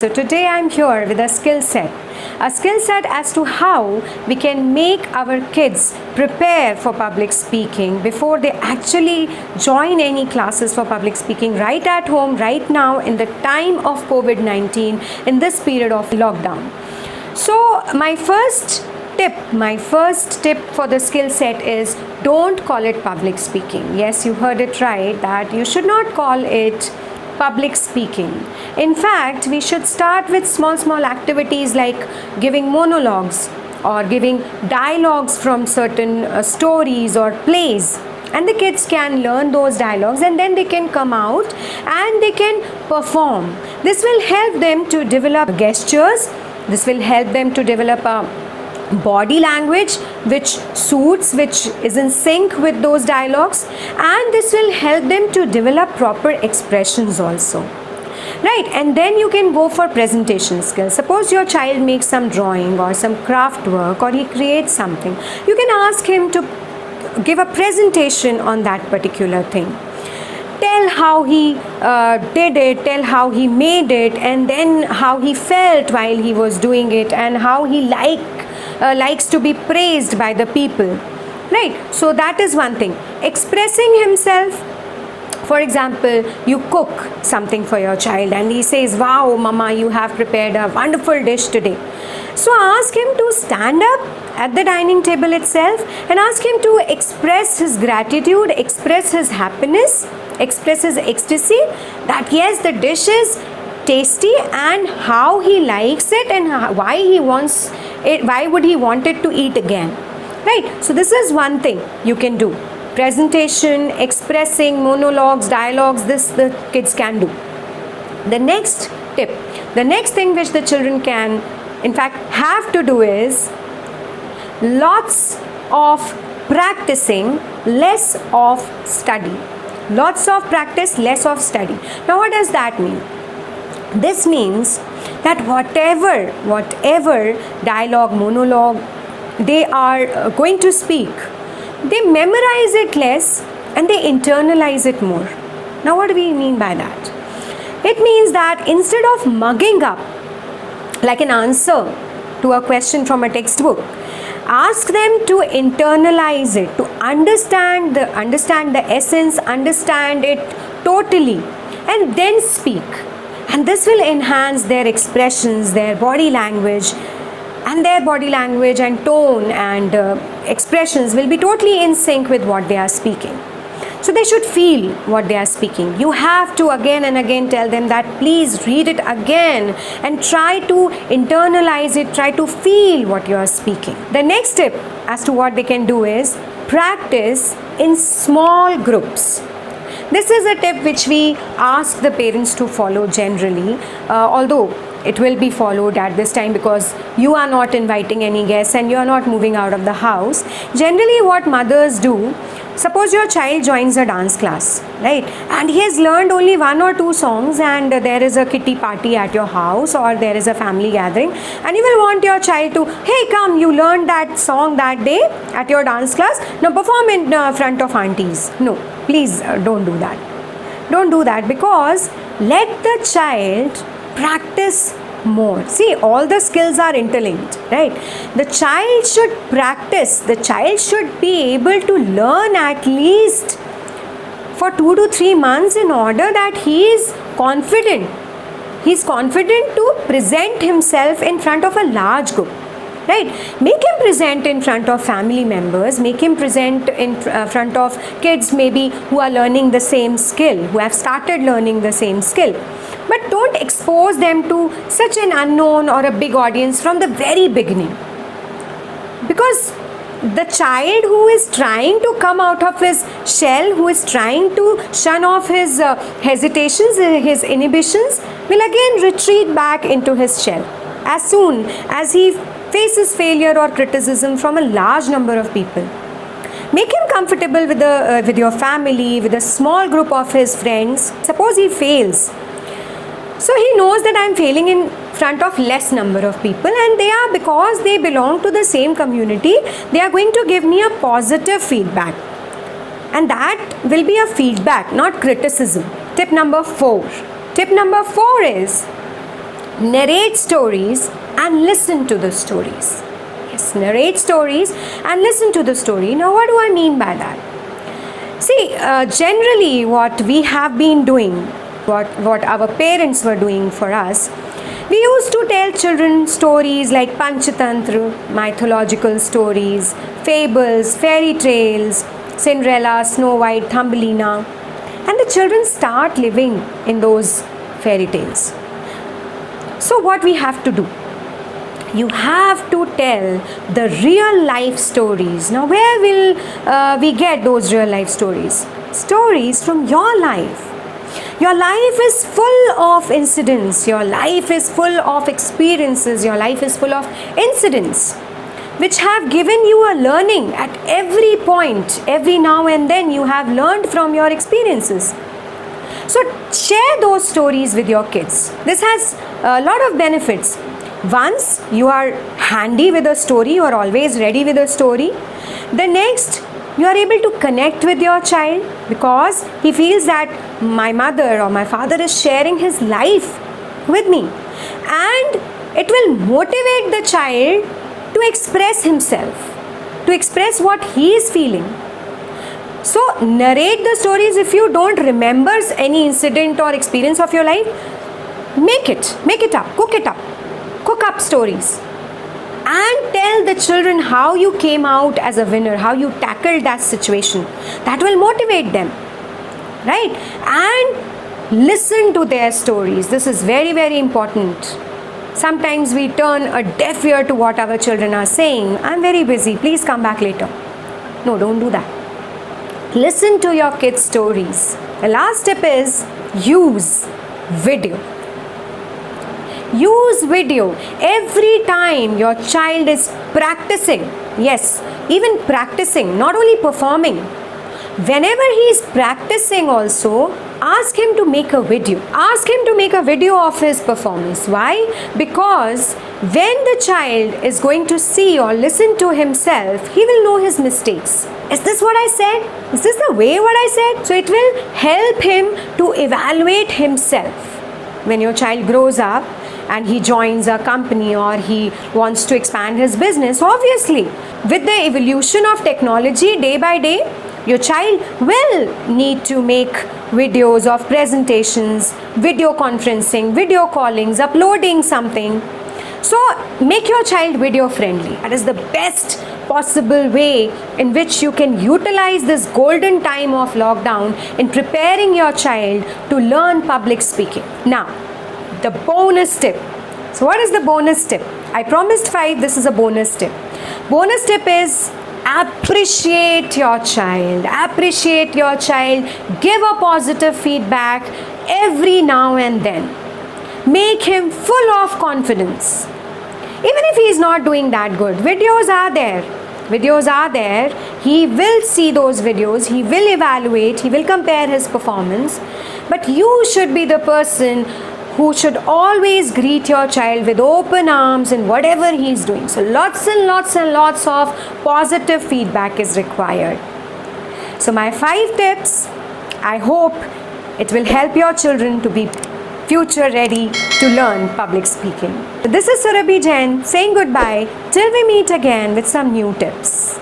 So today I'm here with a skill set as to how we can make our kids prepare for public speaking before they actually join any classes for public speaking right at home, right now in the time of COVID-19, in this period of lockdown. So my first tip for the skill set is don't call it public speaking. Yes, you heard it right, that you should not call it public speaking. In fact, we should start with small activities like giving monologues or giving dialogues from certain stories or plays, and the kids can learn those dialogues and then they can come out and they can perform. This will help them to develop gestures. This will help them to develop a body language which is in sync with those dialogues, and this will help them to develop proper expressions also, right? And then you can go for presentation skills. Suppose your child makes some drawing or some craft work, or he creates something, you can ask him to give a presentation on that particular thing. Tell how he did it, tell how he made it, and then how he felt while he was doing it, and how he likes to be praised by the people, right? So that is one thing. Expressing himself. For example, you cook something for your child and he says, "Wow, Mama, you have prepared a wonderful dish today." So ask him to stand up at the dining table itself and ask him to express his gratitude, express his happiness, express his ecstasy that yes, the dish is tasty, and how he likes it, and why he wants it, why would he want it to eat again, right? So this is one thing you can do. Presentation, expressing, monologues, dialogues, this the kids can do. The next tip, the next thing which the children can in fact have to do is lots of practicing, less of study. Lots of practice, less of study. Now what does that mean? This means that whatever dialogue, monologue they are going to speak, they memorize it less and they internalize it more. Now what do we mean by that? It means that instead of mugging up like an answer to a question from a textbook, ask them to internalize it, to understand the essence, understand it totally, and then speak. And this will enhance their expressions, their body language, and tone and expressions will be totally in sync with what they are speaking. So they should feel what they are speaking. You have to again and again tell them that please read it again and try to internalize it, try to feel what you are speaking. The next tip as to what they can do is practice in small groups. This is a tip which we ask the parents to follow generally, although it will be followed at this time because you are not inviting any guests and you are not moving out of the house. Generally what mothers do, suppose your child joins a dance class, right? And he has learned only 1 or 2 songs, and there is a kitty party at your house or there is a family gathering, and you will want your child to, hey, come, you learned that song that day at your dance class, now perform in front of aunties. No, please don't do that. Don't do that, because let the child practice more. See, all the skills are interlinked, right? The child should practice. The child should be able to learn at least for 2 to 3 months in order that he is confident. He is confident to present himself in front of a large group, right? Make him present in front of family members, make him present in front of kids maybe who are learning the same skill, who have started learning the same skill. But don't expose them to such an unknown or a big audience from the very beginning. Because the child who is trying to come out of his shell, who is trying to shun off his hesitations, his inhibitions, will again retreat back into his shell as soon as he faces failure or criticism from a large number of people. Make him comfortable with your family, with a small group of his friends. Suppose he fails. So he knows that I am failing in front of less number of people, and because they belong to the same community, they are going to give me a positive feedback. And that will be a feedback, not criticism. Tip number 4. Tip number 4 is narrate stories and listen to the stories. Yes, narrate stories and listen to the story. Now, what do I mean by that? See, generally what we have been doing, what our parents were doing for us, we used to tell children stories like Panchatantra, mythological stories, fables, fairy tales, Cinderella, Snow White, Thumbelina, and the children start living in those fairy tales. So what we have to do? You have to tell the real life stories. Now, where will we get those real life stories? Stories from your life. Your life is full of incidents. Your life is full of experiences. Your life is full of incidents which have given you a learning at every point. Every now and then you have learned from your experiences. So share those stories with your kids. This has a lot of benefits. Once you are handy with a story, you are always ready with a story. The next, you are able to connect with your child because he feels that my mother or my father is sharing his life with me, and it will motivate the child to express himself, to express what he is feeling. So narrate the stories. If you don't remember any incident or experience of your life, make it up, cook up stories and tell the children how you came out as a winner, how you tackled that situation. That will motivate them, right? And listen to their stories. This is very, very important. Sometimes we turn a deaf ear to what our children are saying. I'm very busy, please come back later. No, don't do that. Listen to your kids' stories. The last tip is use video. Use video every time your child is practicing. Yes, even practicing, not only performing. Whenever he is practicing also, ask him to make a video. Ask him to make a video of his performance. Why? Because when the child is going to see or listen to himself, he will know his mistakes. Is this what I said? Is this the way what I said? So it will help him to evaluate himself. When your child grows up and he joins a company or he wants to expand his business, obviously, with the evolution of technology day by day, your child will need to make videos of presentations, video conferencing, video callings, uploading something. So make your child video friendly. That is the best possible way in which you can utilize this golden time of lockdown in preparing your child to learn public speaking. Now, the bonus tip. So what is the bonus tip? I promised 5, this is a bonus tip. Bonus tip is appreciate your child. Appreciate your child. Give a positive feedback every now and then. Make him full of confidence. Even if he is not doing that good, videos are there. Videos are there. He will see those videos. He will evaluate. He will compare his performance. But you should be the person who should always greet your child with open arms in whatever he is doing. So lots and lots and lots of positive feedback is required. So my 5 tips, I hope it will help your children to be future ready to learn public speaking. This is Surabhi Jain saying goodbye till we meet again with some new tips.